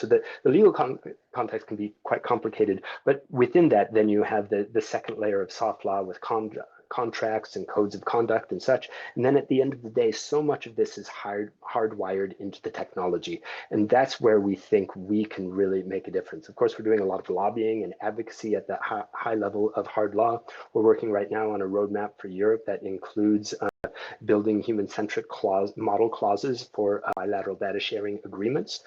So the legal context can be quite complicated, but within that, then you have the second layer of soft law with contracts and codes of conduct and such. And then at the end of the day, so much of this is hardwired into the technology. And that's where we think we can really make a difference. Of course, we're doing a lot of lobbying and advocacy at that high level of hard law. We're working right now on a roadmap for Europe that includes building human-centric model clauses for bilateral data sharing agreements.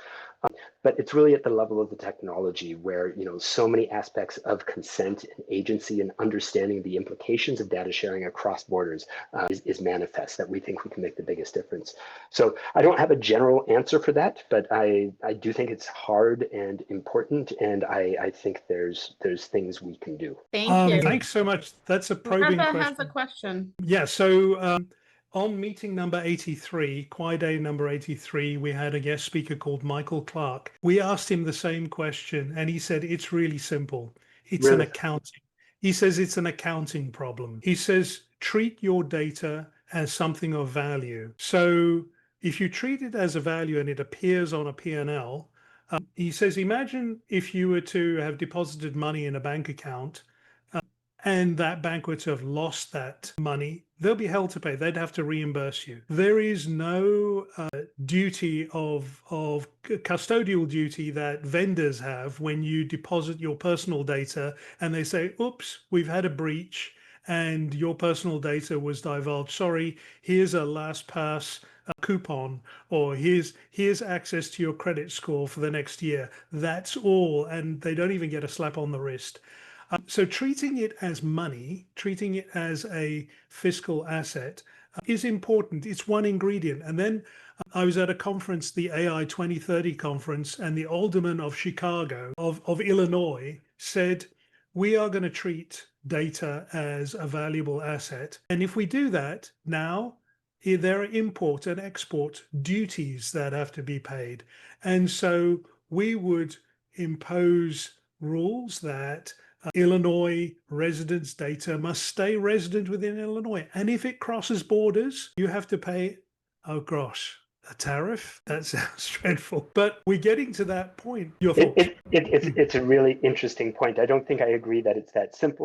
But it's really at the level of the technology where, so many aspects of consent and agency and understanding the implications of data sharing across borders is manifest, that we think we can make the biggest difference. So I don't have a general answer for that, but I do think it's hard and important, and I think there's things we can do. Thank you. Thanks so much. That's a probing question. Has a question. Yeah, so on meeting number 83, Kwaai Day number 83, we had a guest speaker called Michael Clark. We asked him the same question, and he said, it's really simple. It's an accounting. He says it's an accounting problem. He says, treat your data as something of value. So if you treat it as a value and it appears on a P&L, he says, imagine if you were to have deposited money in a bank account and that bank were to have lost that money, they'll be held to pay. They'd have to reimburse you. There is no duty of custodial duty that vendors have when you deposit your personal data and they say, oops, we've had a breach and your personal data was divulged. Sorry, here's a LastPass coupon, or here's access to your credit score for the next year. That's all. And they don't even get a slap on the wrist. So treating it as money, treating it as a fiscal asset is important. It's one ingredient. And then I was at a conference, the AI 2030 conference, and the alderman of Chicago, of Illinois, said, we are going to treat data as a valuable asset. And if we do that now, there are import and export duties that have to be paid. And so we would impose rules that Illinois residents' data must stay resident within Illinois. And if it crosses borders, you have to pay, oh gosh, a tariff? That sounds dreadful. But we're getting to that point. Your thoughts? It's a really interesting point. I don't think I agree that it's that simple.